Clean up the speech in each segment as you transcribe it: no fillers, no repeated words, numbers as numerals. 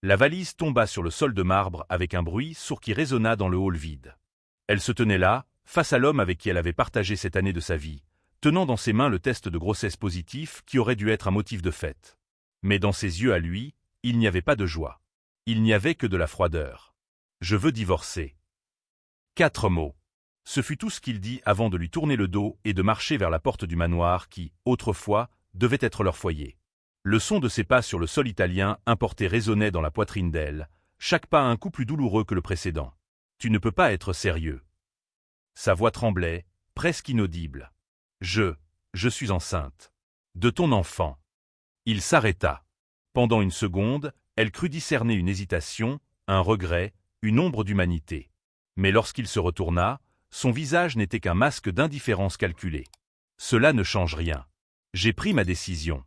La valise tomba sur le sol de marbre avec un bruit sourd qui résonna dans le hall vide. Elle se tenait là, face à l'homme avec qui elle avait partagé cette année de sa vie, tenant dans ses mains le test de grossesse positif qui aurait dû être un motif de fête. Mais dans ses yeux à lui, il n'y avait pas de joie. Il n'y avait que de la froideur. « Je veux divorcer. » 4 mots. Ce fut tout ce qu'il dit avant de lui tourner le dos et de marcher vers la porte du manoir qui, autrefois, devait être leur foyer. Le son de ses pas sur le sol italien importé résonnait dans la poitrine d'elle, chaque pas un coup plus douloureux que le précédent. « Tu ne peux pas être sérieux. » Sa voix tremblait, presque inaudible. « Je suis enceinte. De ton enfant. » Il s'arrêta. Pendant une seconde, elle crut discerner une hésitation, un regret, une ombre d'humanité. Mais lorsqu'il se retourna, son visage n'était qu'un masque d'indifférence calculée. « Cela ne change rien. J'ai pris ma décision. »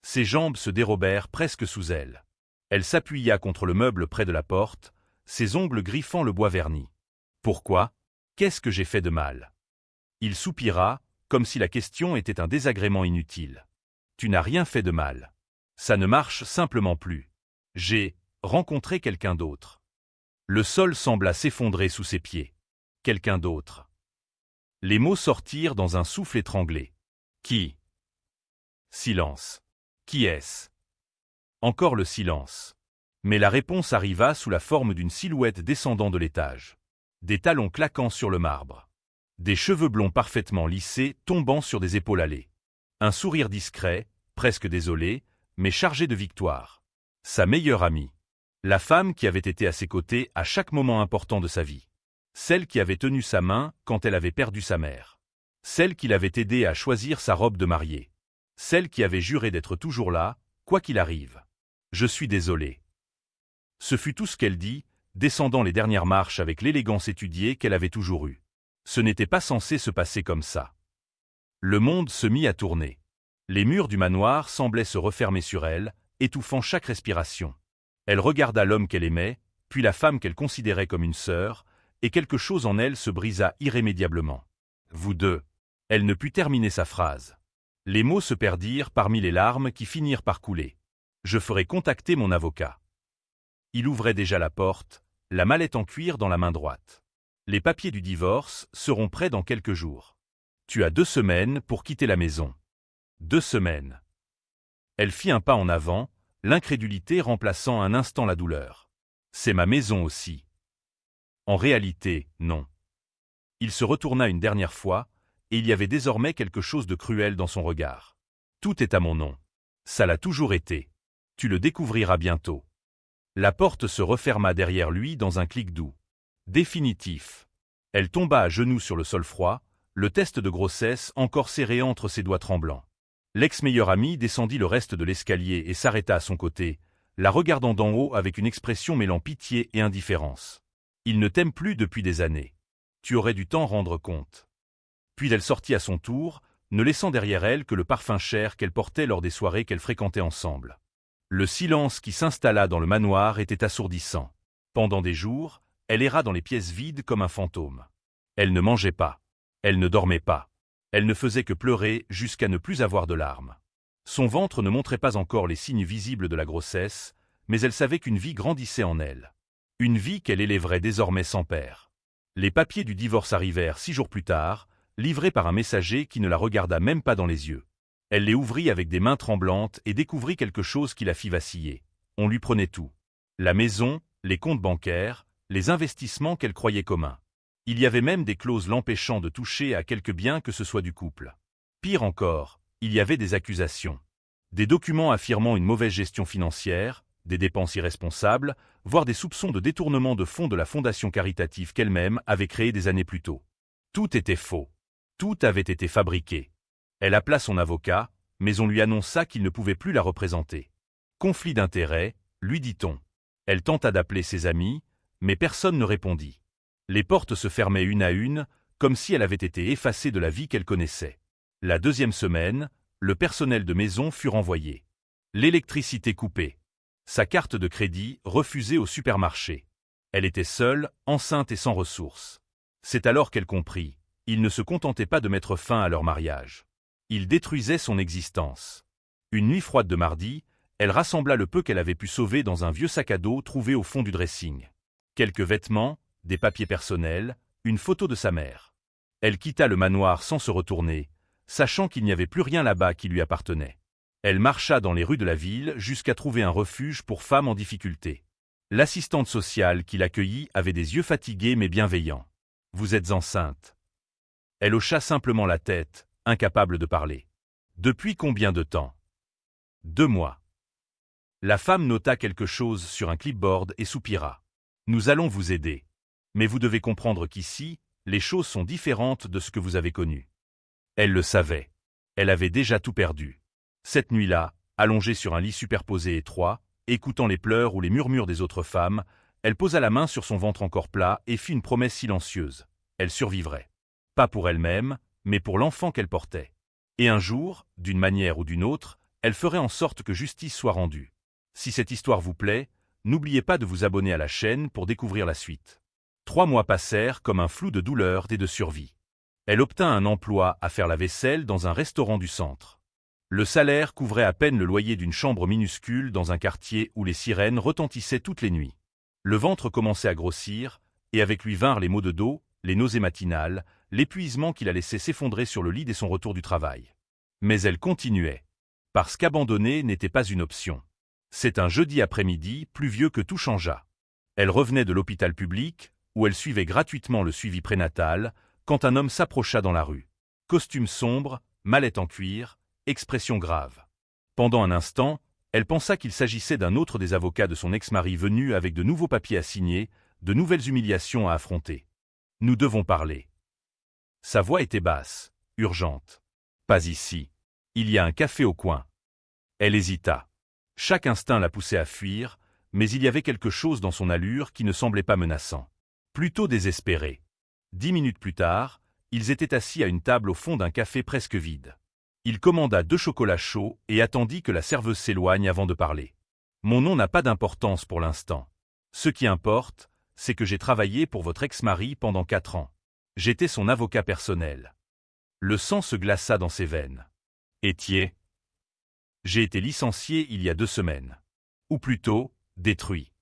Ses jambes se dérobèrent presque sous elle. Elle s'appuya contre le meuble près de la porte, ses ongles griffant le bois verni. « Pourquoi? Qu'est-ce que j'ai fait de mal ?» Il soupira, comme si la question était un désagrément inutile. « Tu n'as rien fait de mal. Ça ne marche simplement plus. J'ai rencontré quelqu'un d'autre. » Le sol sembla s'effondrer sous ses pieds. Quelqu'un d'autre. Les mots sortirent dans un souffle étranglé. « Qui? » Silence. « Qui est-ce » Encore le silence. Mais la réponse arriva sous la forme d'une silhouette descendant de l'étage. Des talons claquant sur le marbre. Des cheveux blonds parfaitement lissés tombant sur des épaules allées. Un sourire discret, presque désolé, mais chargé de victoire. Sa meilleure amie. La femme qui avait été à ses côtés à chaque moment important de sa vie. Celle qui avait tenu sa main quand elle avait perdu sa mère. Celle qui l'avait aidé à choisir sa robe de mariée. Celle qui avait juré d'être toujours là, quoi qu'il arrive. « Je suis désolée. » Ce fut tout ce qu'elle dit, descendant les dernières marches avec l'élégance étudiée qu'elle avait toujours eue. Ce n'était pas censé se passer comme ça. Le monde se mit à tourner. Les murs du manoir semblaient se refermer sur elle, étouffant chaque respiration. Elle regarda l'homme qu'elle aimait, puis la femme qu'elle considérait comme une sœur, et quelque chose en elle se brisa irrémédiablement. « Vous deux. » Elle ne put terminer sa phrase. Les mots se perdirent parmi les larmes qui finirent par couler. « Je ferai contacter mon avocat. » Il ouvrait déjà la porte, la mallette en cuir dans la main droite. « Les papiers du divorce seront prêts dans quelques jours. Tu as 2 semaines pour quitter la maison. » 2 semaines. Elle fit un pas en avant, l'incrédulité remplaçant un instant la douleur. « C'est ma maison aussi. » En réalité, non. Il se retourna une dernière fois, et il y avait désormais quelque chose de cruel dans son regard. « Tout est à mon nom. Ça l'a toujours été. Tu le découvriras bientôt. » La porte se referma derrière lui dans un clic doux. Définitif. Elle tomba à genoux sur le sol froid, le test de grossesse encore serré entre ses doigts tremblants. L'ex-meilleur ami descendit le reste de l'escalier et s'arrêta à son côté, la regardant d'en haut avec une expression mêlant pitié et indifférence. « Il ne t'aime plus depuis des années. Tu aurais dû t'en rendre compte. » Puis elle sortit à son tour, ne laissant derrière elle que le parfum cher qu'elle portait lors des soirées qu'elle fréquentait ensemble. Le silence qui s'installa dans le manoir était assourdissant. Pendant des jours, elle erra dans les pièces vides comme un fantôme. Elle ne mangeait pas. Elle ne dormait pas. Elle ne faisait que pleurer jusqu'à ne plus avoir de larmes. Son ventre ne montrait pas encore les signes visibles de la grossesse, mais elle savait qu'une vie grandissait en elle. Une vie qu'elle élèverait désormais sans père. Les papiers du divorce arrivèrent 6 jours plus tard, livrés par un messager qui ne la regarda même pas dans les yeux. Elle les ouvrit avec des mains tremblantes et découvrit quelque chose qui la fit vaciller. On lui prenait tout. La maison, les comptes bancaires, les investissements qu'elle croyait communs. Il y avait même des clauses l'empêchant de toucher à quelque bien que ce soit du couple. Pire encore, il y avait des accusations. Des documents affirmant une mauvaise gestion financière, des dépenses irresponsables, voire des soupçons de détournement de fonds de la fondation caritative qu'elle-même avait créée des années plus tôt. Tout était faux. Tout avait été fabriqué. Elle appela son avocat, mais on lui annonça qu'il ne pouvait plus la représenter. Conflit d'intérêts, lui dit-on. Elle tenta d'appeler ses amis, mais personne ne répondit. Les portes se fermaient une à une, comme si elle avait été effacée de la vie qu'elle connaissait. La 2e semaine, le personnel de maison fut renvoyé. L'électricité coupée. Sa carte de crédit refusée au supermarché. Elle était seule, enceinte et sans ressources. C'est alors qu'elle comprit. Il ne se contentait pas de mettre fin à leur mariage. Il détruisait son existence. Une nuit froide de mardi, Elle rassembla le peu qu'elle avait pu sauver dans un vieux sac à dos trouvé au fond du dressing. Quelques vêtements, des papiers personnels, une photo de sa mère. Elle quitta le manoir sans se retourner, sachant qu'il n'y avait plus rien là-bas qui lui appartenait. Elle marcha dans les rues de la ville jusqu'à trouver un refuge pour femmes en difficulté. L'assistante sociale qui l'accueillit avait des yeux fatigués mais bienveillants. « Vous êtes enceinte ?» Elle hocha simplement la tête, incapable de parler. « Depuis combien de temps ?»« 2 mois. » La femme nota quelque chose sur un clipboard et soupira. « Nous allons vous aider. Mais vous devez comprendre qu'ici, les choses sont différentes de ce que vous avez connu. » Elle le savait. Elle avait déjà tout perdu. Cette nuit-là, allongée sur un lit superposé étroit, écoutant les pleurs ou les murmures des autres femmes, elle posa la main sur son ventre encore plat et fit une promesse silencieuse. Elle survivrait. Pas pour elle-même, mais pour l'enfant qu'elle portait. Et un jour, d'une manière ou d'une autre, elle ferait en sorte que justice soit rendue. Si cette histoire vous plaît, n'oubliez pas de vous abonner à la chaîne pour découvrir la suite. 3 mois passèrent comme un flou de douleur et de survie. Elle obtint un emploi à faire la vaisselle dans un restaurant du centre. Le salaire couvrait à peine le loyer d'une chambre minuscule dans un quartier où les sirènes retentissaient toutes les nuits. Le ventre commençait à grossir, et avec lui vinrent les maux de dos, les nausées matinales, l'épuisement qui la laissait s'effondrer sur le lit dès son retour du travail. Mais elle continuait. Parce qu'abandonner n'était pas une option. C'est un jeudi après-midi, pluvieux, que tout changea. Elle revenait de l'hôpital public, où elle suivait gratuitement le suivi prénatal, quand un homme s'approcha dans la rue. Costume sombre, mallette en cuir, expression grave. Pendant un instant, elle pensa qu'il s'agissait d'un autre des avocats de son ex-mari venu avec de nouveaux papiers à signer, de nouvelles humiliations à affronter. « Nous devons parler. » Sa voix était basse, urgente. « Pas ici. Il y a un café au coin. » Elle hésita. Chaque instinct la poussait à fuir, mais il y avait quelque chose dans son allure qui ne semblait pas menaçant. Plutôt désespéré. 10 minutes plus tard, ils étaient assis à une table au fond d'un café presque vide. Il commanda 2 chocolats chauds et attendit que la serveuse s'éloigne avant de parler. « Mon nom n'a pas d'importance pour l'instant. Ce qui importe, c'est que j'ai travaillé pour votre ex-mari pendant 4 ans. J'étais son avocat personnel. » Le sang se glaça dans ses veines. « Étiez ? » J'ai été licencié il y a 2 semaines. Ou plutôt, détruit.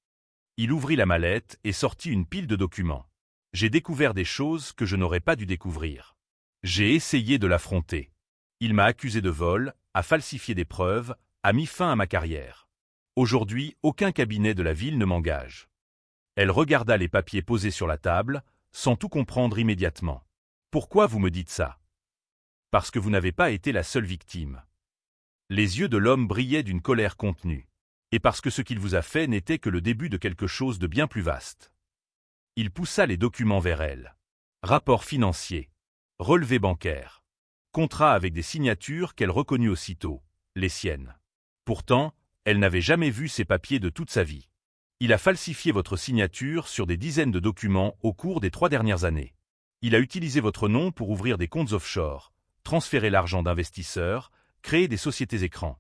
Il ouvrit la mallette et sortit une pile de documents. J'ai découvert des choses que je n'aurais pas dû découvrir. J'ai essayé de l'affronter. Il m'a accusé de vol, a falsifié des preuves, a mis fin à ma carrière. Aujourd'hui, aucun cabinet de la ville ne m'engage. Elle regarda les papiers posés sur la table, sans tout comprendre immédiatement. Pourquoi vous me dites ça? Parce que vous n'avez pas été la seule victime. Les yeux de l'homme brillaient d'une colère contenue. Et parce que ce qu'il vous a fait n'était que le début de quelque chose de bien plus vaste. Il poussa les documents vers elle. Rapport financier. Relevé bancaire. Contrat avec des signatures qu'elle reconnut aussitôt, les siennes. Pourtant, elle n'avait jamais vu ces papiers de toute sa vie. Il a falsifié votre signature sur des dizaines de documents au cours des 3 dernières années. Il a utilisé votre nom pour ouvrir des comptes offshore, transférer l'argent d'investisseurs, créer des sociétés écrans.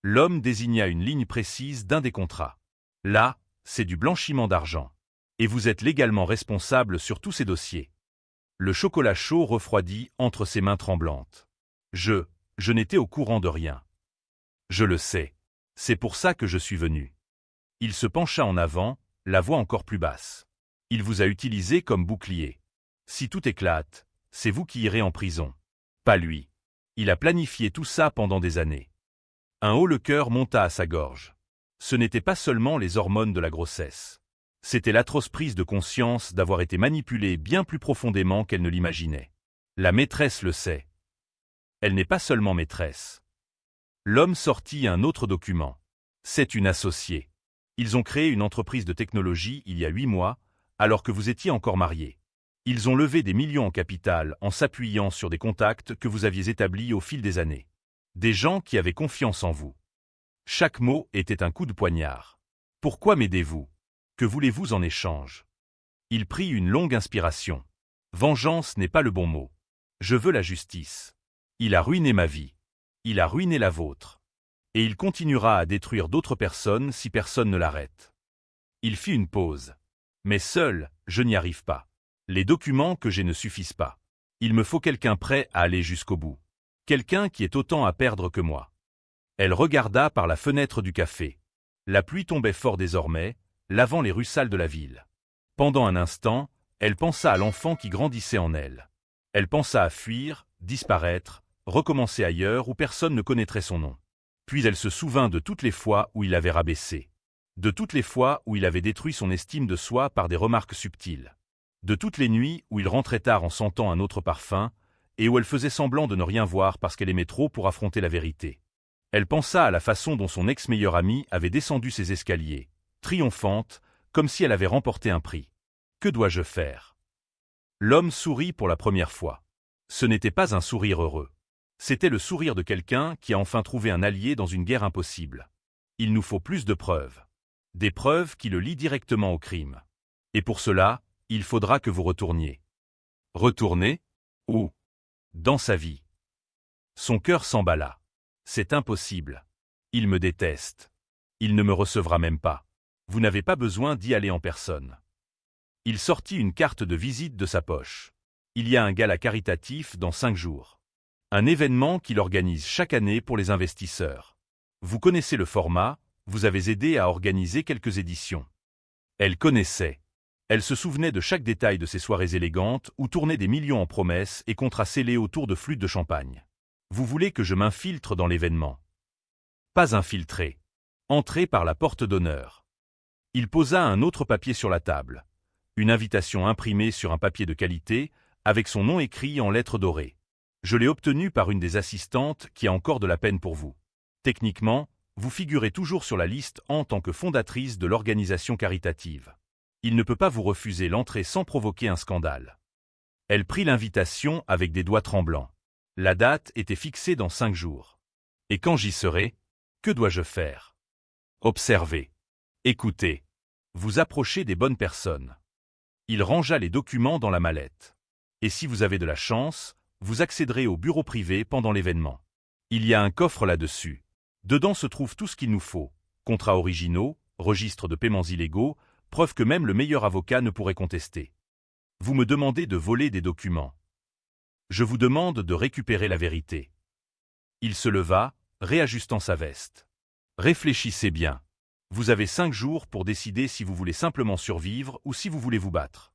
L'homme désigna une ligne précise d'un des contrats. Là, c'est du blanchiment d'argent. Et vous êtes légalement responsable sur tous ces dossiers. Le chocolat chaud refroidit entre ses mains tremblantes. Je n'étais au courant de rien. Je le sais. C'est pour ça que je suis venu. Il se pencha en avant, la voix encore plus basse. Il vous a utilisé comme bouclier. Si tout éclate, c'est vous qui irez en prison. Pas lui. Il a planifié tout ça pendant des années. Un haut-le-cœur monta à sa gorge. Ce n'était pas seulement les hormones de la grossesse. C'était l'atroce prise de conscience d'avoir été manipulée bien plus profondément qu'elle ne l'imaginait. La maîtresse le sait. Elle n'est pas seulement maîtresse. L'homme sortit un autre document. C'est une associée. Ils ont créé une entreprise de technologie il y a 8 mois, alors que vous étiez encore mariés. Ils ont levé des millions en capital en s'appuyant sur des contacts que vous aviez établis au fil des années. Des gens qui avaient confiance en vous. Chaque mot était un coup de poignard. Pourquoi m'aidez-vous? Que voulez-vous en échange? Il prit une longue inspiration. Vengeance n'est pas le bon mot. Je veux la justice. Il a ruiné ma vie. Il a ruiné la vôtre. Et il continuera à détruire d'autres personnes si personne ne l'arrête. Il fit une pause. Mais seul, je n'y arrive pas. Les documents que j'ai ne suffisent pas. Il me faut quelqu'un prêt à aller jusqu'au bout. Quelqu'un qui ait autant à perdre que moi. Elle regarda par la fenêtre du café. La pluie tombait fort désormais, lavant les rues sales de la ville. Pendant un instant, elle pensa à l'enfant qui grandissait en elle. Elle pensa à fuir, disparaître, recommencer ailleurs où personne ne connaîtrait son nom. Puis elle se souvint de toutes les fois où il l'avait rabaissée. De toutes les fois où il avait détruit son estime de soi par des remarques subtiles. De toutes les nuits où il rentrait tard en sentant un autre parfum, et où elle faisait semblant de ne rien voir parce qu'elle aimait trop pour affronter la vérité. Elle pensa à la façon dont son ex-meilleur ami avait descendu ses escaliers, triomphante, comme si elle avait remporté un prix. Que dois-je faire? L'homme sourit pour la première fois. Ce n'était pas un sourire heureux. C'était le sourire de quelqu'un qui a enfin trouvé un allié dans une guerre impossible. Il nous faut plus de preuves. Des preuves qui le lient directement au crime. Et pour cela, il faudra que vous retourniez. Retourner? Où? Dans sa vie. Son cœur s'emballa. C'est impossible. Il me déteste. Il ne me recevra même pas. Vous n'avez pas besoin d'y aller en personne. Il sortit une carte de visite de sa poche. Il y a un gala caritatif dans 5 jours. Un événement qu'il organise chaque année pour les investisseurs. Vous connaissez le format, vous avez aidé à organiser quelques éditions. Elle connaissait. Elle se souvenait de chaque détail de ces soirées élégantes où tournaient des millions en promesses et contrats scellés autour de flûtes de champagne. Vous voulez que je m'infiltre dans l'événement? Pas infiltré. Entrez par la porte d'honneur. Il posa un autre papier sur la table. Une invitation imprimée sur un papier de qualité, avec son nom écrit en lettres dorées. Je l'ai obtenu par une des assistantes qui a encore de la peine pour vous. Techniquement, vous figurez toujours sur la liste en tant que fondatrice de l'organisation caritative. Il ne peut pas vous refuser l'entrée sans provoquer un scandale. Elle prit l'invitation avec des doigts tremblants. La date était fixée dans 5 jours. Et quand j'y serai, que dois-je faire? Observer. Écoutez. Vous approchez des bonnes personnes. Il rangea les documents dans la mallette. Et si vous avez de la chance, vous accéderez au bureau privé pendant l'événement. Il y a un coffre là-dessus. Dedans se trouve tout ce qu'il nous faut. Contrats originaux, registres de paiements illégaux, preuve que même le meilleur avocat ne pourrait contester. Vous me demandez de voler des documents. Je vous demande de récupérer la vérité. Il se leva, réajustant sa veste. Réfléchissez bien. Vous avez 5 jours pour décider si vous voulez simplement survivre ou si vous voulez vous battre.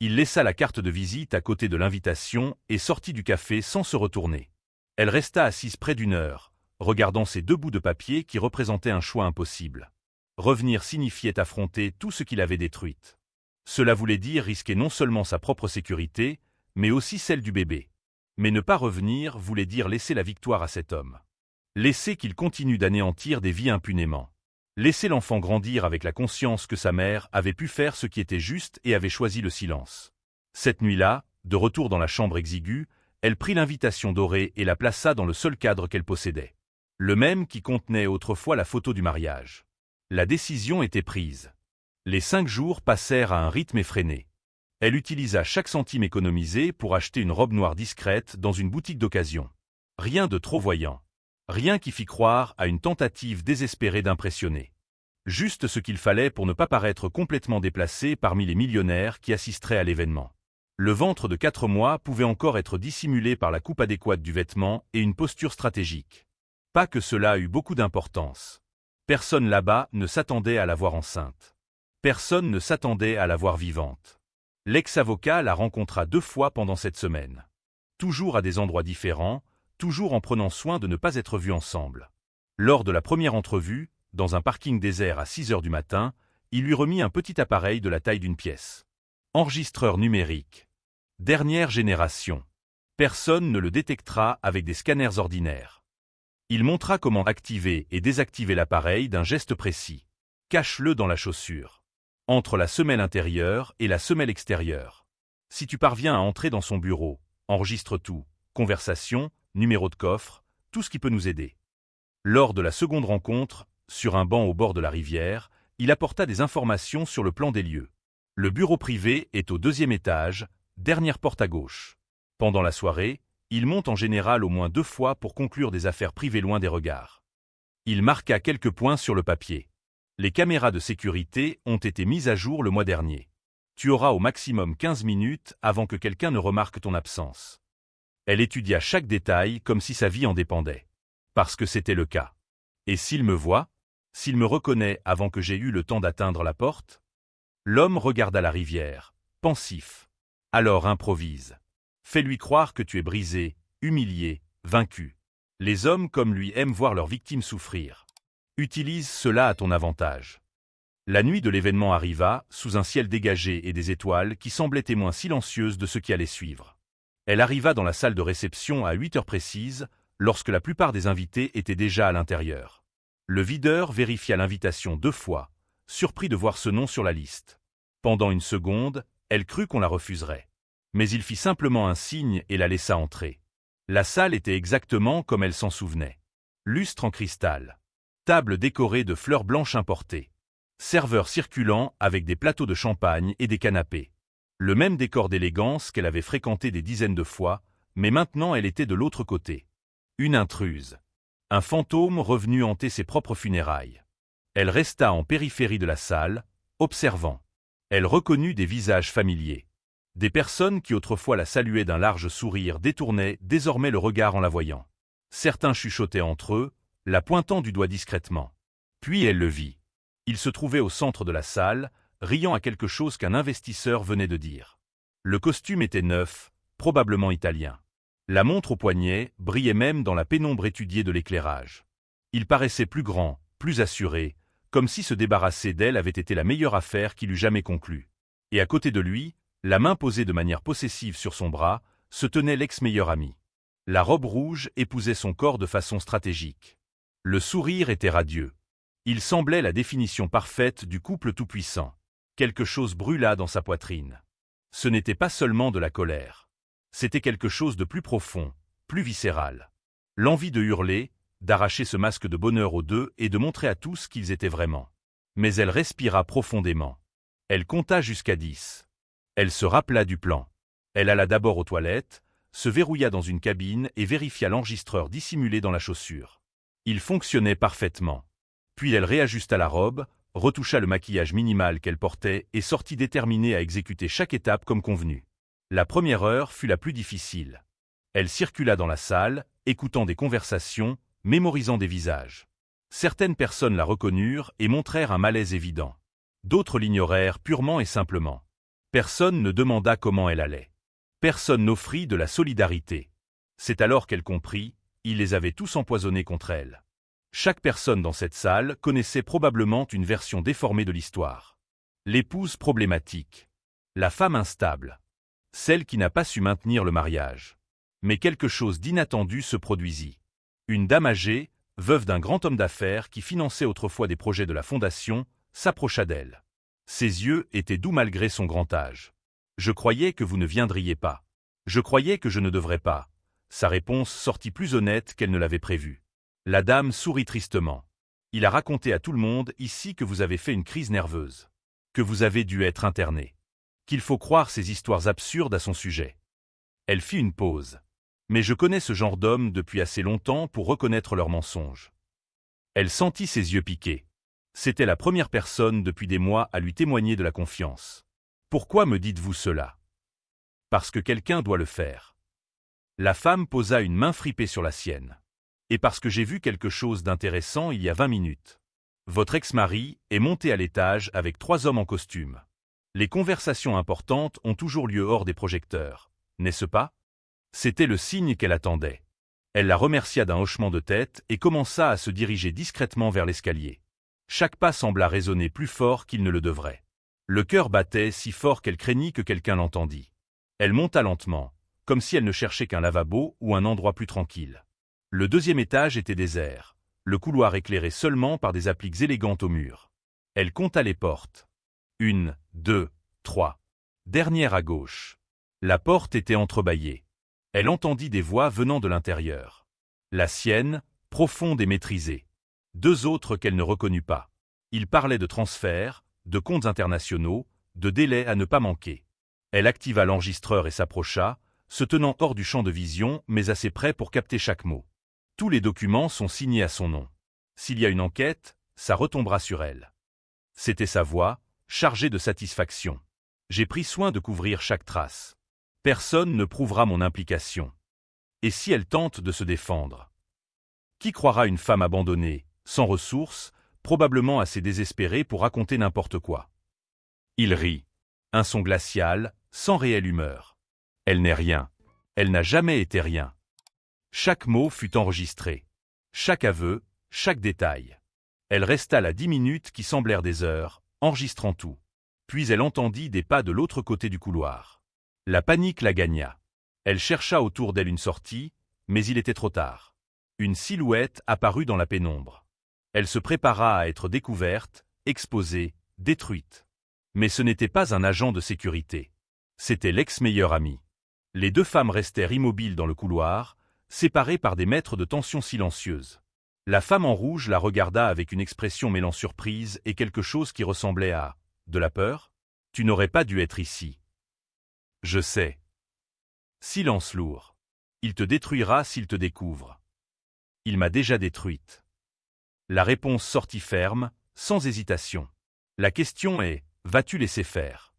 Il laissa la carte de visite à côté de l'invitation et sortit du café sans se retourner. Elle resta assise près d'1 heure, regardant ces 2 bouts de papier qui représentaient un choix impossible. Revenir signifiait affronter tout ce qu'il avait détruit. Cela voulait dire risquer non seulement sa propre sécurité, mais aussi celle du bébé. Mais ne pas revenir voulait dire laisser la victoire à cet homme. Laisser qu'il continue d'anéantir des vies impunément. Laisser l'enfant grandir avec la conscience que sa mère avait pu faire ce qui était juste et avait choisi le silence. Cette nuit-là, de retour dans la chambre exiguë, elle prit l'invitation dorée et la plaça dans le seul cadre qu'elle possédait. Le même qui contenait autrefois la photo du mariage. La décision était prise. Les 5 jours passèrent à un rythme effréné. Elle utilisa chaque centime économisé pour acheter une robe noire discrète dans une boutique d'occasion. Rien de trop voyant. Rien qui fit croire à une tentative désespérée d'impressionner. Juste ce qu'il fallait pour ne pas paraître complètement déplacé parmi les millionnaires qui assisteraient à l'événement. Le ventre de 4 mois pouvait encore être dissimulé par la coupe adéquate du vêtement et une posture stratégique. Pas que cela eût beaucoup d'importance. Personne là-bas ne s'attendait à la voir enceinte. Personne ne s'attendait à la voir vivante. L'ex-avocat la rencontra 2 fois pendant cette semaine. Toujours à des endroits différents, toujours en prenant soin de ne pas être vus ensemble. Lors de la première entrevue, dans un parking désert à 6 heures du matin, il lui remit un petit appareil de la taille d'une pièce. Enregistreur numérique. Dernière génération. Personne ne le détectera avec des scanners ordinaires. Il montra comment activer et désactiver l'appareil d'un geste précis. Cache-le dans la chaussure. Entre la semelle intérieure et la semelle extérieure. Si tu parviens à entrer dans son bureau, enregistre tout, conversation, numéro de coffre, tout ce qui peut nous aider. Lors de la seconde rencontre, sur un banc au bord de la rivière, il apporta des informations sur le plan des lieux. Le bureau privé est au 2e étage, dernière porte à gauche. Pendant la soirée, il monte en général au moins 2 fois pour conclure des affaires privées loin des regards. Il marqua quelques points sur le papier. Les caméras de sécurité ont été mises à jour le mois dernier. Tu auras au maximum 15 minutes avant que quelqu'un ne remarque ton absence. Elle étudia chaque détail comme si sa vie en dépendait. Parce que c'était le cas. Et s'il me voit? S'il me reconnaît avant que j'aie eu le temps d'atteindre la porte? L'homme regarda la rivière, pensif. Alors improvise. Fais-lui croire que tu es brisé, humilié, vaincu. Les hommes comme lui aiment voir leurs victimes souffrir. Utilise cela à ton avantage. La nuit de l'événement arriva, sous un ciel dégagé et des étoiles qui semblaient témoins silencieuses de ce qui allait suivre. Elle arriva dans la salle de réception à 8 heures précises, lorsque la plupart des invités étaient déjà à l'intérieur. Le videur vérifia l'invitation 2 fois, surpris de voir ce nom sur la liste. Pendant une seconde, elle crut qu'on la refuserait. Mais il fit simplement un signe et la laissa entrer. La salle était exactement comme elle s'en souvenait. Lustre en cristal. Table décorée de fleurs blanches importées. Serveurs circulant avec des plateaux de champagne et des canapés. Le même décor d'élégance qu'elle avait fréquenté des dizaines de fois, mais maintenant elle était de l'autre côté. Une intruse. Un fantôme revenu hanter ses propres funérailles. Elle resta en périphérie de la salle, observant. Elle reconnut des visages familiers. Des personnes qui autrefois la saluaient d'un large sourire détournaient désormais le regard en la voyant. Certains chuchotaient entre eux, la pointant du doigt discrètement. Puis elle le vit. Il se trouvait au centre de la salle, riant à quelque chose qu'un investisseur venait de dire. Le costume était neuf, probablement italien. La montre au poignet brillait même dans la pénombre étudiée de l'éclairage. Il paraissait plus grand, plus assuré, comme si se débarrasser d'elle avait été la meilleure affaire qu'il eût jamais conclue. Et à côté de lui, la main posée de manière possessive sur son bras, se tenait l'ex-meilleur ami. La robe rouge épousait son corps de façon stratégique. Le sourire était radieux. Il semblait la définition parfaite du couple tout-puissant. Quelque chose brûla dans sa poitrine. Ce n'était pas seulement de la colère. C'était quelque chose de plus profond, plus viscéral. L'envie de hurler, d'arracher ce masque de bonheur aux deux et de montrer à tous qu'ils étaient vraiment. Mais elle respira profondément. Elle compta jusqu'à 10. Elle se rappela du plan. Elle alla d'abord aux toilettes, se verrouilla dans une cabine et vérifia l'enregistreur dissimulé dans la chaussure. Il fonctionnait parfaitement. Puis elle réajusta la robe, retoucha le maquillage minimal qu'elle portait et sortit déterminée à exécuter chaque étape comme convenu. La première heure fut la plus difficile. Elle circula dans la salle, écoutant des conversations, mémorisant des visages. Certaines personnes la reconnurent et montrèrent un malaise évident. D'autres l'ignorèrent purement et simplement. Personne ne demanda comment elle allait. Personne n'offrit de la solidarité. C'est alors qu'elle comprit, ils les avaient tous empoisonnés contre elle. Chaque personne dans cette salle connaissait probablement une version déformée de l'histoire. L'épouse problématique. La femme instable. Celle qui n'a pas su maintenir le mariage. Mais quelque chose d'inattendu se produisit. Une dame âgée, veuve d'un grand homme d'affaires qui finançait autrefois des projets de la fondation, s'approcha d'elle. Ses yeux étaient doux malgré son grand âge. « Je croyais que vous ne viendriez pas. Je croyais que je ne devrais pas. » Sa réponse sortit plus honnête qu'elle ne l'avait prévu. La dame sourit tristement. « Il a raconté à tout le monde ici que vous avez fait une crise nerveuse. Que vous avez dû être interné. Qu'il faut croire ces histoires absurdes à son sujet. » Elle fit une pause. « Mais je connais ce genre d'hommes depuis assez longtemps pour reconnaître leurs mensonges. » Elle sentit ses yeux piquer. C'était la première personne depuis des mois à lui témoigner de la confiance. « Pourquoi me dites-vous cela? » « Parce que quelqu'un doit le faire. » La femme posa une main fripée sur la sienne. « Et parce que j'ai vu quelque chose d'intéressant il y a 20 minutes. Votre ex-mari est monté à l'étage avec 3 hommes en costume. Les conversations importantes ont toujours lieu hors des projecteurs, n'est-ce pas? » C'était le signe qu'elle attendait. Elle la remercia d'un hochement de tête et commença à se diriger discrètement vers l'escalier. Chaque pas sembla résonner plus fort qu'il ne le devrait. Le cœur battait si fort qu'elle craignit que quelqu'un l'entendît. Elle monta lentement, comme si elle ne cherchait qu'un lavabo ou un endroit plus tranquille. Le 2e étage était désert, le couloir éclairé seulement par des appliques élégantes au mur. Elle compta les portes. 1, 2, 3. Dernière à gauche. La porte était entrebâillée. Elle entendit des voix venant de l'intérieur. La sienne, profonde et maîtrisée. 2 autres qu'elle ne reconnut pas. Ils parlaient de transferts, de comptes internationaux, de délais à ne pas manquer. Elle activa l'enregistreur et s'approcha, se tenant hors du champ de vision mais assez près pour capter chaque mot. Tous les documents sont signés à son nom. S'il y a une enquête, ça retombera sur elle. C'était sa voix, chargée de satisfaction. J'ai pris soin de couvrir chaque trace. Personne ne prouvera mon implication. Et si elle tente de se défendre? Qui croira une femme abandonnée, sans ressources, probablement assez désespéré pour raconter n'importe quoi. Il rit. Un son glacial, sans réelle humeur. Elle n'est rien. Elle n'a jamais été rien. Chaque mot fut enregistré. Chaque aveu, chaque détail. Elle resta là 10 minutes qui semblèrent des heures, enregistrant tout. Puis elle entendit des pas de l'autre côté du couloir. La panique la gagna. Elle chercha autour d'elle une sortie, mais il était trop tard. Une silhouette apparut dans la pénombre. Elle se prépara à être découverte, exposée, détruite. Mais ce n'était pas un agent de sécurité. C'était l'ex-meilleur ami. Les deux femmes restèrent immobiles dans le couloir, séparées par des mètres de tension silencieuse. La femme en rouge la regarda avec une expression mêlant surprise et quelque chose qui ressemblait à « de la peur ?»« Tu n'aurais pas dû être ici. »« Je sais. » Silence lourd. « Il te détruira s'il te découvre. »« Il m'a déjà détruite. » La réponse sortit ferme, sans hésitation. La question est « vas-tu laisser faire ?»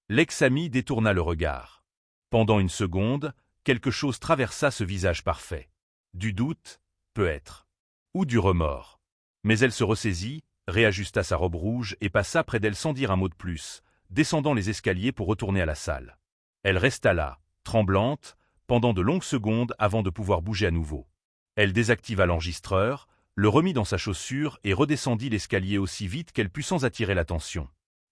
L'ex-ami détourna le regard. Pendant une seconde, quelque chose traversa ce visage parfait. Du doute, peut-être. Ou du remords. Mais elle se ressaisit, réajusta sa robe rouge et passa près d'elle sans dire un mot de plus, descendant les escaliers pour retourner à la salle. Elle resta là, tremblante, pendant de longues secondes avant de pouvoir bouger à nouveau. Elle désactiva l'enregistreur, le remit dans sa chaussure et redescendit l'escalier aussi vite qu'elle put sans attirer l'attention.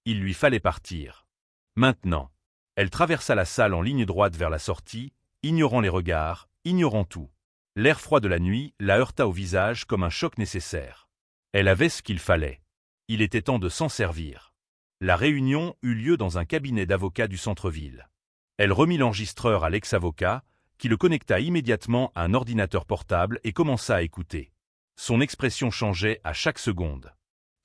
Il lui fallait partir. Maintenant. Elle traversa la salle en ligne droite vers la sortie, ignorant les regards, ignorant tout. L'air froid de la nuit la heurta au visage comme un choc nécessaire. Elle avait ce qu'il fallait. Il était temps de s'en servir. La réunion eut lieu dans un cabinet d'avocats du centre-ville. Elle remit l'enregistreur à l'ex-avocat, qui le connecta immédiatement à un ordinateur portable et commença à écouter. Son expression changeait à chaque seconde.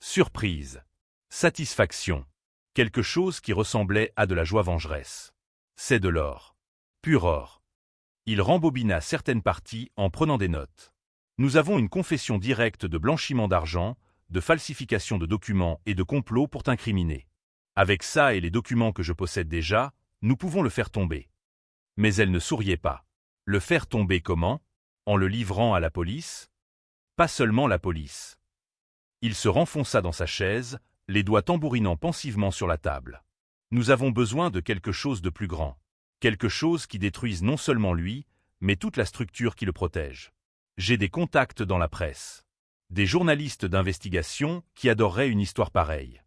Surprise. Satisfaction. Quelque chose qui ressemblait à de la joie vengeresse. C'est de l'or. Pur or. Il rembobina certaines parties en prenant des notes. Nous avons une confession directe de blanchiment d'argent, de falsification de documents et de complot pour t'incriminer. Avec ça et les documents que je possède déjà, nous pouvons le faire tomber. Mais elle ne souriait pas. Le faire tomber comment? En le livrant à la police? Pas seulement la police. Il se renfonça dans sa chaise, les doigts tambourinant pensivement sur la table. Nous avons besoin de quelque chose de plus grand. Quelque chose qui détruise non seulement lui, mais toute la structure qui le protège. J'ai des contacts dans la presse. Des journalistes d'investigation qui adoreraient une histoire pareille.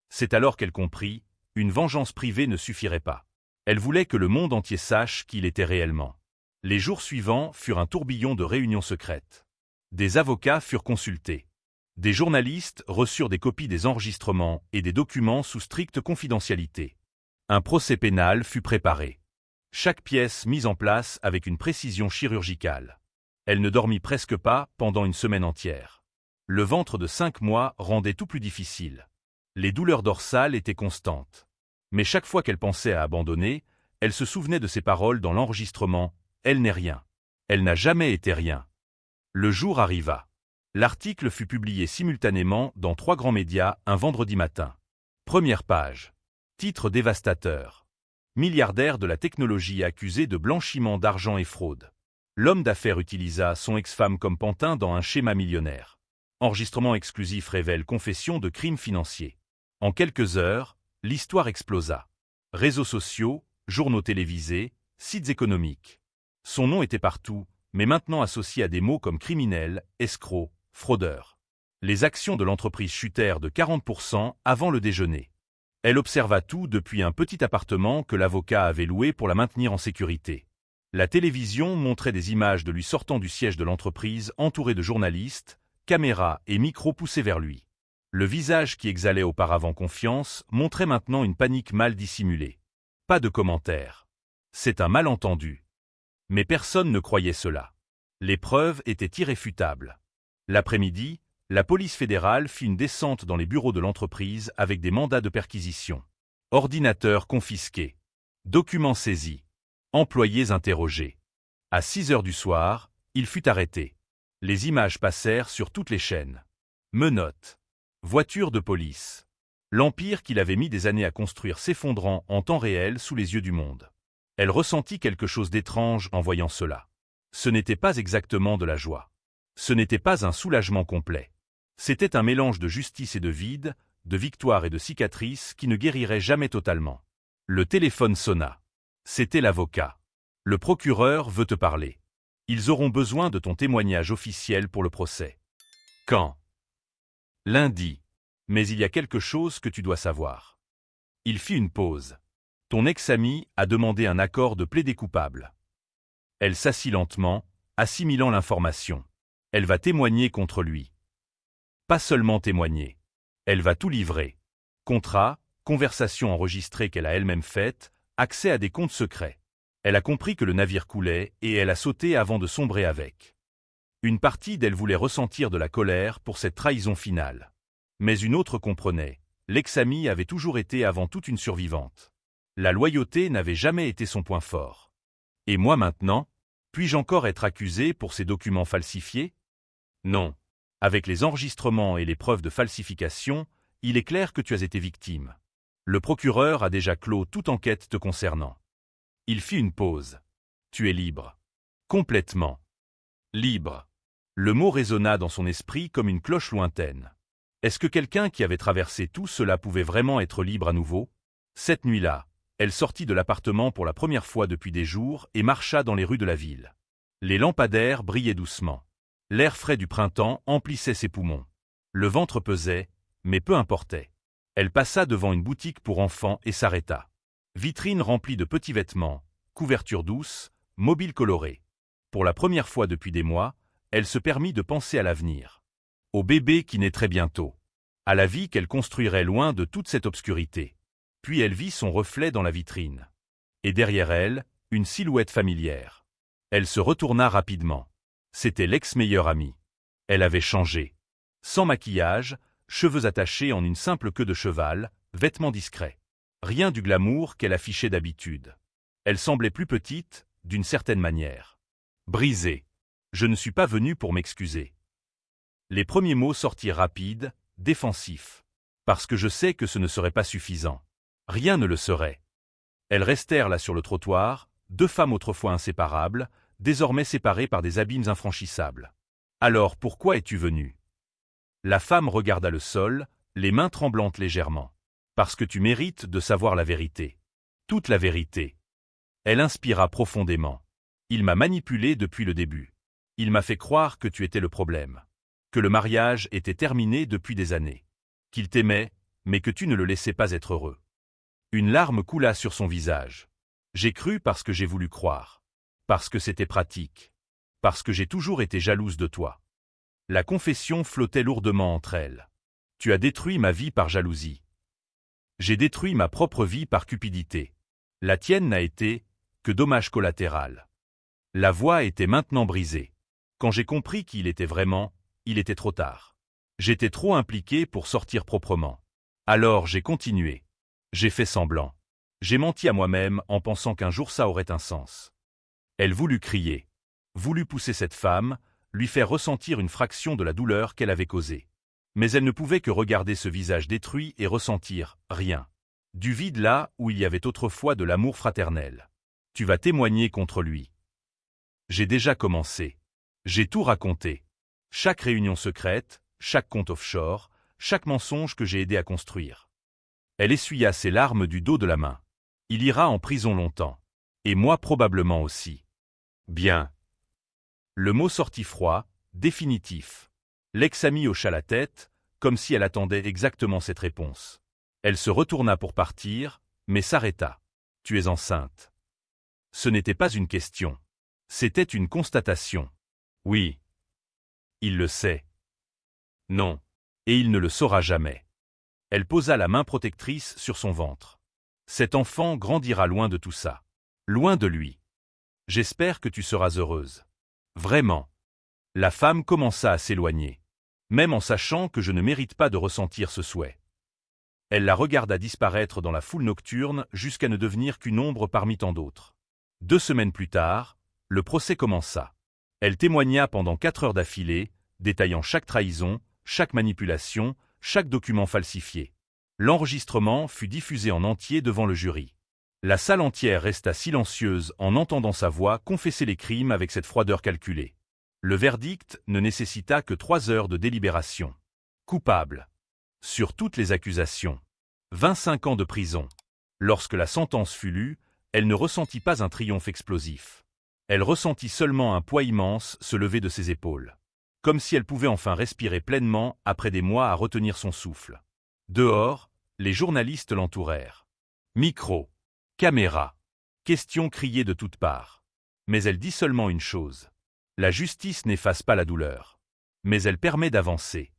C'est alors qu'elle comprit, une vengeance privée ne suffirait pas. Elle voulait que le monde entier sache qui il était réellement. Les jours suivants furent un tourbillon de réunions secrètes. Des avocats furent consultés. Des journalistes reçurent des copies des enregistrements et des documents sous stricte confidentialité. Un procès pénal fut préparé. Chaque pièce mise en place avec une précision chirurgicale. Elle ne dormit presque pas pendant une semaine entière. Le ventre de 5 mois rendait tout plus difficile. Les douleurs dorsales étaient constantes. Mais chaque fois qu'elle pensait à abandonner, elle se souvenait de ses paroles dans l'enregistrement « Elle n'est rien. Elle n'a jamais été rien ». Le jour arriva. L'article fut publié simultanément dans 3 grands médias un vendredi matin. Première page. Titre dévastateur. Milliardaire de la technologie accusé de blanchiment d'argent et fraude. L'homme d'affaires utilisa son ex-femme comme pantin dans un schéma millionnaire. Enregistrement exclusif révèle confession de crimes financiers. En quelques heures, l'histoire explosa. Réseaux sociaux, journaux télévisés, sites économiques. Son nom était partout, mais maintenant associé à des mots comme criminel, escroc, fraudeur. Les actions de l'entreprise chutèrent de 40% avant le déjeuner. Elle observa tout depuis un petit appartement que l'avocat avait loué pour la maintenir en sécurité. La télévision montrait des images de lui sortant du siège de l'entreprise entouré de journalistes, caméras et micros poussés vers lui. Le visage qui exhalait auparavant confiance montrait maintenant une panique mal dissimulée. Pas de commentaires. C'est un malentendu. Mais personne ne croyait cela. Les preuves étaient irréfutables. L'après-midi, la police fédérale fit une descente dans les bureaux de l'entreprise avec des mandats de perquisition. Ordinateurs confisqués. Documents saisis. Employés interrogés. À 6 heures du soir, il fut arrêté. Les images passèrent sur toutes les chaînes. Menottes. Voitures de police. L'empire qu'il avait mis des années à construire s'effondrant en temps réel sous les yeux du monde. Elle ressentit quelque chose d'étrange en voyant cela. Ce n'était pas exactement de la joie. Ce n'était pas un soulagement complet. C'était un mélange de justice et de vide, de victoire et de cicatrices qui ne guérirait jamais totalement. Le téléphone sonna. C'était l'avocat. Le procureur veut te parler. Ils auront besoin de ton témoignage officiel pour le procès. Quand? Lundi. Mais il y a quelque chose que tu dois savoir. Il fit une pause. Ton ex-amie a demandé un accord de plaider-coupable. Elle s'assit lentement, assimilant l'information. Elle va témoigner contre lui. Pas seulement témoigner. Elle va tout livrer. Contrat, conversation enregistrée qu'elle a elle-même faite, accès à des comptes secrets. Elle a compris que le navire coulait et elle a sauté avant de sombrer avec. Une partie d'elle voulait ressentir de la colère pour cette trahison finale. Mais une autre comprenait, l'ex-amie avait toujours été avant tout une survivante. La loyauté n'avait jamais été son point fort. Et moi maintenant, puis-je encore être accusé pour ces documents falsifiés? Non. Avec les enregistrements et les preuves de falsification, il est clair que tu as été victime. Le procureur a déjà clos toute enquête te concernant. Il fit une pause. Tu es libre. Complètement. Libre. Le mot résonna dans son esprit comme une cloche lointaine. Est-ce que quelqu'un qui avait traversé tout cela pouvait vraiment être libre à nouveau? Cette nuit-là, elle sortit de l'appartement pour la première fois depuis des jours et marcha dans les rues de la ville. Les lampadaires brillaient doucement. L'air frais du printemps emplissait ses poumons. Le ventre pesait, mais peu importait. Elle passa devant une boutique pour enfants et s'arrêta. Vitrine remplie de petits vêtements, couvertures douces, mobiles colorés. Pour la première fois depuis des mois, elle se permit de penser à l'avenir. Au bébé qui naîtrait bientôt. À la vie qu'elle construirait loin de toute cette obscurité. Puis elle vit son reflet dans la vitrine. Et derrière elle, une silhouette familière. Elle se retourna rapidement. C'était l'ex-meilleur ami. Elle avait changé. Sans maquillage, cheveux attachés en une simple queue de cheval, vêtements discrets. Rien du glamour qu'elle affichait d'habitude. Elle semblait plus petite, d'une certaine manière. Brisée. Je ne suis pas venu pour m'excuser. Les premiers mots sortirent rapides, défensifs. Parce que je sais que ce ne serait pas suffisant. Rien ne le serait. Elles restèrent là sur le trottoir, deux femmes autrefois inséparables, désormais séparées par des abîmes infranchissables. Alors pourquoi es-tu venu? La femme regarda le sol, les mains tremblantes légèrement. Parce que tu mérites de savoir la vérité. Toute la vérité. Elle inspira profondément. Il m'a manipulé depuis le début. Il m'a fait croire que tu étais le problème. Que le mariage était terminé depuis des années. Qu'il t'aimait, mais que tu ne le laissais pas être heureux. Une larme coula sur son visage. J'ai cru parce que j'ai voulu croire. Parce que c'était pratique. Parce que j'ai toujours été jalouse de toi. La confession flottait lourdement entre elles. Tu as détruit ma vie par jalousie. J'ai détruit ma propre vie par cupidité. La tienne n'a été que dommage collatéral. La voix était maintenant brisée. Quand j'ai compris qui il était vraiment, il était trop tard. J'étais trop impliqué pour sortir proprement. Alors j'ai continué. J'ai fait semblant. J'ai menti à moi-même en pensant qu'un jour ça aurait un sens. Elle voulut crier. Voulut pousser cette femme, lui faire ressentir une fraction de la douleur qu'elle avait causée. Mais elle ne pouvait que regarder ce visage détruit et ressentir rien. Du vide là où il y avait autrefois de l'amour fraternel. Tu vas témoigner contre lui. J'ai déjà commencé. J'ai tout raconté. Chaque réunion secrète, chaque compte offshore, chaque mensonge que j'ai aidé à construire. Elle essuya ses larmes du dos de la main. Il ira en prison longtemps. Et moi probablement aussi. Bien. Le mot sortit froid, définitif. L'ex-amie hocha la tête, comme si elle attendait exactement cette réponse. Elle se retourna pour partir, mais s'arrêta. Tu es enceinte. Ce n'était pas une question. C'était une constatation. Oui. Il le sait. Non. Et il ne le saura jamais. Elle posa la main protectrice sur son ventre. Cet enfant grandira loin de tout ça. Loin de lui. J'espère que tu seras heureuse. Vraiment. La femme commença à s'éloigner. Même en sachant que je ne mérite pas de ressentir ce souhait. Elle la regarda disparaître dans la foule nocturne jusqu'à ne devenir qu'une ombre parmi tant d'autres. 2 semaines plus tard, le procès commença. Elle témoigna pendant 4 heures d'affilée, détaillant chaque trahison, chaque manipulation, chaque document falsifié. L'enregistrement fut diffusé en entier devant le jury. La salle entière resta silencieuse en entendant sa voix confesser les crimes avec cette froideur calculée. Le verdict ne nécessita que 3 heures de délibération. Coupable. Sur toutes les accusations. 25 ans de prison. Lorsque la sentence fut lue, elle ne ressentit pas un triomphe explosif. Elle ressentit seulement un poids immense se lever de ses épaules. Comme si elle pouvait enfin respirer pleinement après des mois à retenir son souffle. Dehors, les journalistes l'entourèrent. Micro. Caméra. Questions criées de toutes parts. Mais elle dit seulement une chose. La justice n'efface pas la douleur. Mais elle permet d'avancer.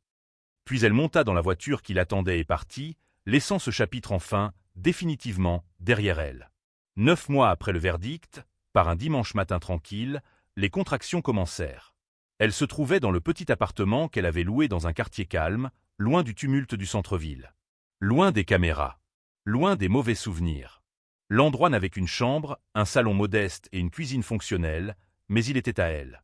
Puis elle monta dans la voiture qui l'attendait et partit, laissant ce chapitre enfin, définitivement, derrière elle. 9 mois après le verdict, par un dimanche matin tranquille, les contractions commencèrent. Elle se trouvait dans le petit appartement qu'elle avait loué dans un quartier calme, loin du tumulte du centre-ville. Loin des caméras. Loin des mauvais souvenirs. L'endroit n'avait qu'une chambre, un salon modeste et une cuisine fonctionnelle, mais il était à elle.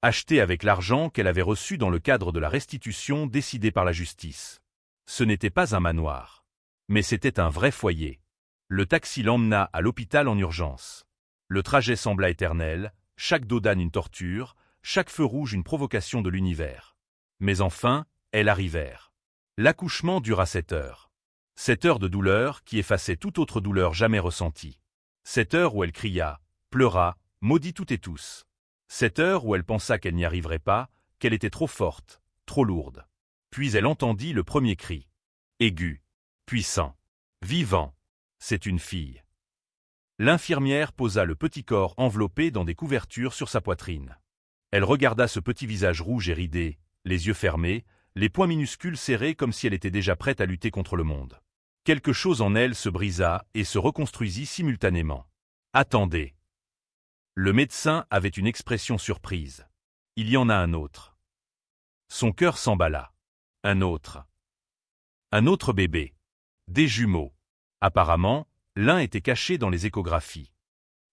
Acheté avec l'argent qu'elle avait reçu dans le cadre de la restitution décidée par la justice. Ce n'était pas un manoir. Mais c'était un vrai foyer. Le taxi l'emmena à l'hôpital en urgence. Le trajet sembla éternel, chaque dos d'âne une torture, chaque feu rouge une provocation de l'univers. Mais enfin, elles arrivèrent. L'accouchement dura 7 heures. 7 heures de douleur qui effaçait toute autre douleur jamais ressentie. 7 heures où elle cria, pleura, maudit toutes et tous. 7 heures où elle pensa qu'elle n'y arriverait pas, qu'elle était trop forte, trop lourde. Puis elle entendit le premier cri. Aigu. Puissant. Vivant. C'est une fille. L'infirmière posa le petit corps enveloppé dans des couvertures sur sa poitrine. Elle regarda ce petit visage rouge et ridé, les yeux fermés, les poings minuscules serrés comme si elle était déjà prête à lutter contre le monde. Quelque chose en elle se brisa et se reconstruisit simultanément. Attendez. Le médecin avait une expression surprise. Il y en a un autre. Son cœur s'emballa. Un autre. Un autre bébé. Des jumeaux. Apparemment, l'un était caché dans les échographies.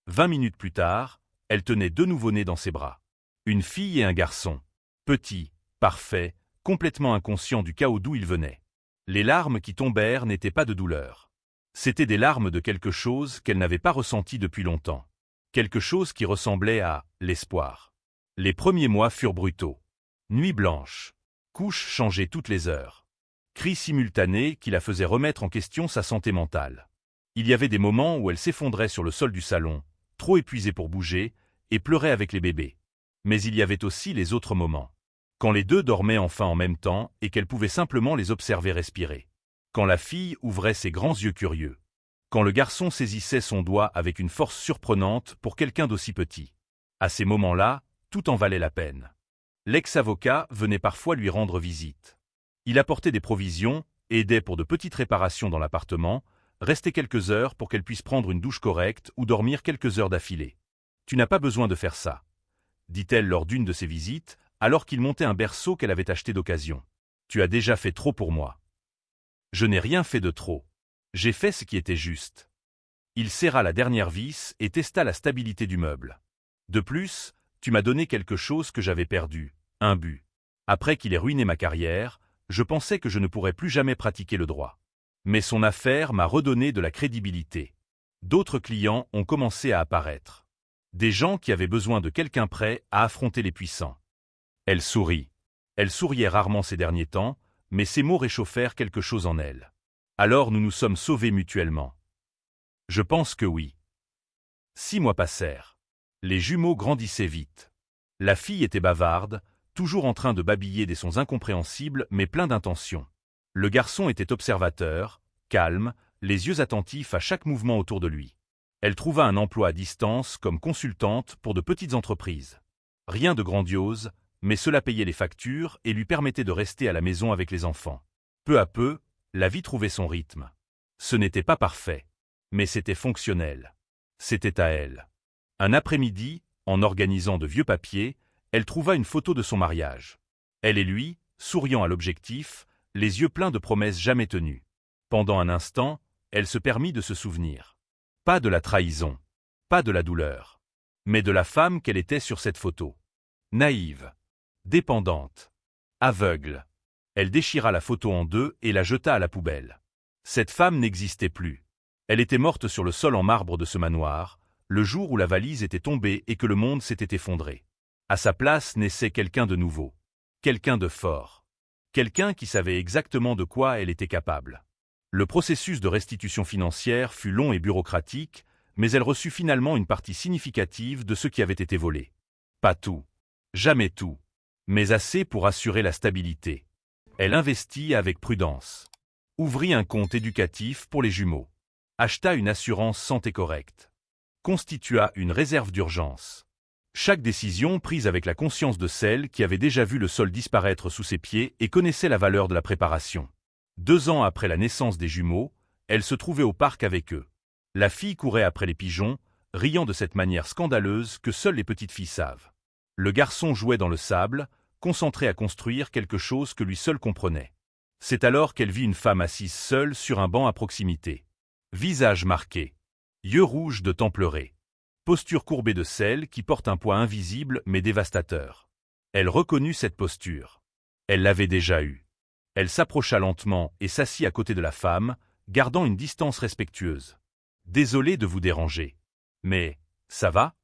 20 minutes plus tard, elle tenait 2 nouveau-nés dans ses bras. Une fille et un garçon. Petits, parfaits, complètement inconscients du chaos d'où ils venaient. Les larmes qui tombèrent n'étaient pas de douleur. C'étaient des larmes de quelque chose qu'elle n'avait pas ressenti depuis longtemps. Quelque chose qui ressemblait à l'espoir. Les premiers mois furent brutaux. Nuit blanche. Couches changées toutes les heures. Cris simultanés qui la faisaient remettre en question sa santé mentale. Il y avait des moments où elle s'effondrait sur le sol du salon, trop épuisée pour bouger, et pleurait avec les bébés. Mais il y avait aussi les autres moments. Quand les deux dormaient enfin en même temps et qu'elle pouvait simplement les observer respirer. Quand la fille ouvrait ses grands yeux curieux. Quand le garçon saisissait son doigt avec une force surprenante pour quelqu'un d'aussi petit. À ces moments-là, tout en valait la peine. L'ex-avocat venait parfois lui rendre visite. Il apportait des provisions, aidait pour de petites réparations dans l'appartement, restait quelques heures pour qu'elle puisse prendre une douche correcte ou dormir quelques heures d'affilée. « Tu n'as pas besoin de faire ça », dit-elle lors d'une de ses visites, alors qu'il montait un berceau qu'elle avait acheté d'occasion. « Tu as déjà fait trop pour moi. » « Je n'ai rien fait de trop. J'ai fait ce qui était juste. » Il serra la dernière vis et testa la stabilité du meuble. « De plus, tu m'as donné quelque chose que j'avais perdu, un but. Après qu'il ait ruiné ma carrière, je pensais que je ne pourrais plus jamais pratiquer le droit. Mais son affaire m'a redonné de la crédibilité. D'autres clients ont commencé à apparaître. Des gens qui avaient besoin de quelqu'un prêt à affronter les puissants. » Elle sourit. Elle souriait rarement ces derniers temps, mais ces mots réchauffèrent quelque chose en elle. Alors nous nous sommes sauvés mutuellement. Je pense que oui. 6 mois passèrent. Les jumeaux grandissaient vite. La fille était bavarde, toujours en train de babiller des sons incompréhensibles mais pleins d'intention. Le garçon était observateur, calme, les yeux attentifs à chaque mouvement autour de lui. Elle trouva un emploi à distance comme consultante pour de petites entreprises. Rien de grandiose, mais cela payait les factures et lui permettait de rester à la maison avec les enfants. Peu à peu, la vie trouvait son rythme. Ce n'était pas parfait, mais c'était fonctionnel. C'était à elle. Un après-midi, en organisant de vieux papiers, elle trouva une photo de son mariage. Elle et lui, souriant à l'objectif, les yeux pleins de promesses jamais tenues. Pendant un instant, elle se permit de se souvenir. Pas de la trahison, pas de la douleur, mais de la femme qu'elle était sur cette photo. Naïve, dépendante, aveugle. Elle déchira la photo en deux et la jeta à la poubelle. Cette femme n'existait plus. Elle était morte sur le sol en marbre de ce manoir, le jour où la valise était tombée et que le monde s'était effondré. À sa place naissait quelqu'un de nouveau, quelqu'un de fort, Quelqu'un qui savait exactement de quoi elle était capable. Le processus de restitution financière fut long et bureaucratique, mais elle reçut finalement une partie significative de ce qui avait été volé. Pas tout. Jamais tout. Mais assez pour assurer la stabilité. Elle investit avec prudence. Ouvrit un compte éducatif pour les jumeaux. Acheta une assurance santé correcte. Constitua une réserve d'urgence. Chaque décision prise avec la conscience de celle qui avait déjà vu le sol disparaître sous ses pieds et connaissait la valeur de la préparation. 2 ans après la naissance des jumeaux, elle se trouvait au parc avec eux. La fille courait après les pigeons, riant de cette manière scandaleuse que seules les petites filles savent. Le garçon jouait dans le sable, concentré à construire quelque chose que lui seul comprenait. C'est alors qu'elle vit une femme assise seule sur un banc à proximité. Visage marqué. Yeux rouges de tant pleurer. Posture courbée de celle qui porte un poids invisible mais dévastateur. Elle reconnut cette posture. Elle l'avait déjà eue. Elle s'approcha lentement et s'assit à côté de la femme, gardant une distance respectueuse. « Désolé de vous déranger. Mais, ça va ?»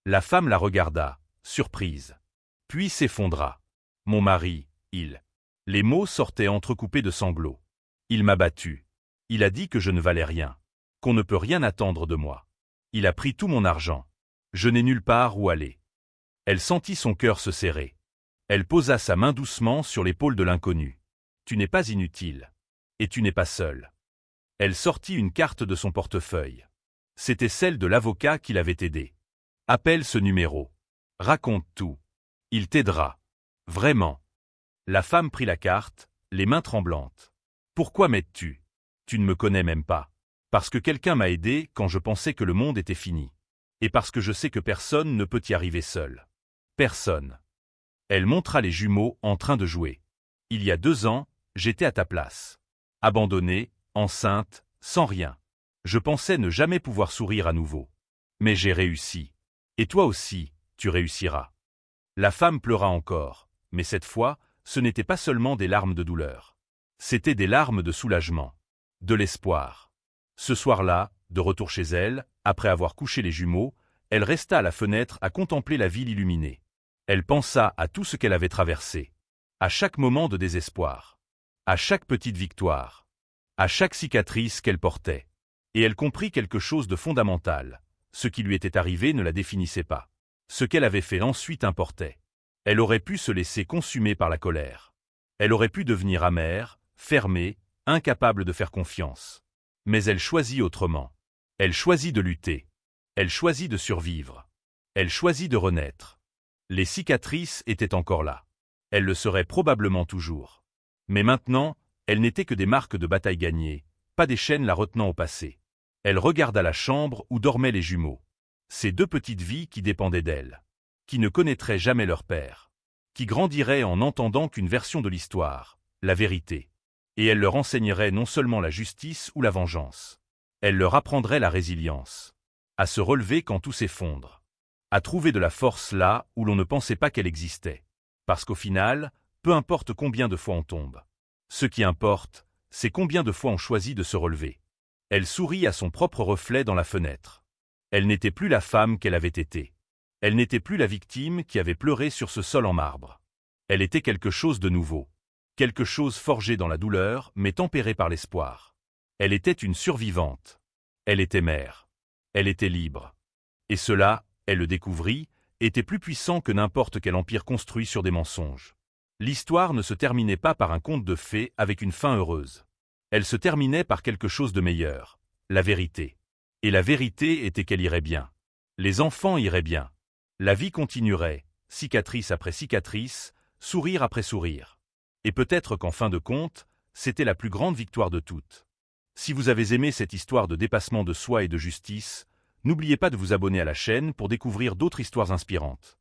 La femme la regarda, surprise. Puis s'effondra. « Mon mari, il… » Les mots sortaient entrecoupés de sanglots. « Il m'a battu. Il a dit que je ne valais rien. Qu'on ne peut rien attendre de moi. Il a pris tout mon argent. Je n'ai nulle part où aller. » Elle sentit son cœur se serrer. Elle posa sa main doucement sur l'épaule de l'inconnu. « Tu n'es pas inutile. Et tu n'es pas seul. » Elle sortit une carte de son portefeuille. C'était celle de l'avocat qui l'avait aidée. « Appelle ce numéro. Raconte tout. Il t'aidera. Vraiment. » La femme prit la carte, les mains tremblantes. « Pourquoi m'aides-tu? Tu ne me connais même pas. Parce que quelqu'un m'a aidé quand je pensais que le monde était fini. Et parce que je sais que personne ne peut y arriver seul. Personne. » Elle montra les jumeaux en train de jouer. « Il y a 2 ans, j'étais à ta place. Abandonnée, enceinte, sans rien. Je pensais ne jamais pouvoir sourire à nouveau. Mais j'ai réussi. Et toi aussi, tu réussiras. » La femme pleura encore, mais cette fois, ce n'était pas seulement des larmes de douleur. C'étaient des larmes de soulagement. De l'espoir. Ce soir-là, de retour chez elle, après avoir couché les jumeaux, elle resta à la fenêtre à contempler la ville illuminée. Elle pensa à tout ce qu'elle avait traversé. À chaque moment de désespoir. À chaque petite victoire. À chaque cicatrice qu'elle portait. Et elle comprit quelque chose de fondamental. Ce qui lui était arrivé ne la définissait pas. Ce qu'elle avait fait ensuite importait. Elle aurait pu se laisser consumer par la colère. Elle aurait pu devenir amère, fermée, incapable de faire confiance. Mais elle choisit autrement. Elle choisit de lutter. Elle choisit de survivre. Elle choisit de renaître. Les cicatrices étaient encore là. Elles le seraient probablement toujours. Mais maintenant, elles n'étaient que des marques de bataille gagnées, pas des chaînes la retenant au passé. Elle regarda la chambre où dormaient les jumeaux. Ces 2 petites vies qui dépendaient d'elle. Qui ne connaîtraient jamais leur père. Qui grandiraient en n'entendant qu'une version de l'histoire, la vérité. Et elle leur enseignerait non seulement la justice ou la vengeance. Elle leur apprendrait la résilience. À se relever quand tout s'effondre. À trouver de la force là où l'on ne pensait pas qu'elle existait. Parce qu'au final, peu importe combien de fois on tombe. Ce qui importe, c'est combien de fois on choisit de se relever. Elle sourit à son propre reflet dans la fenêtre. Elle n'était plus la femme qu'elle avait été. Elle n'était plus la victime qui avait pleuré sur ce sol en marbre. Elle était quelque chose de nouveau. Quelque chose forgé dans la douleur, mais tempéré par l'espoir. Elle était une survivante. Elle était mère. Elle était libre. Et cela, elle le découvrit, était plus puissant que n'importe quel empire construit sur des mensonges. L'histoire ne se terminait pas par un conte de fées avec une fin heureuse. Elle se terminait par quelque chose de meilleur, la vérité. Et la vérité était qu'elle irait bien. Les enfants iraient bien. La vie continuerait, cicatrice après cicatrice, sourire après sourire. Et peut-être qu'en fin de compte, c'était la plus grande victoire de toutes. Si vous avez aimé cette histoire de dépassement de soi et de justice, n'oubliez pas de vous abonner à la chaîne pour découvrir d'autres histoires inspirantes.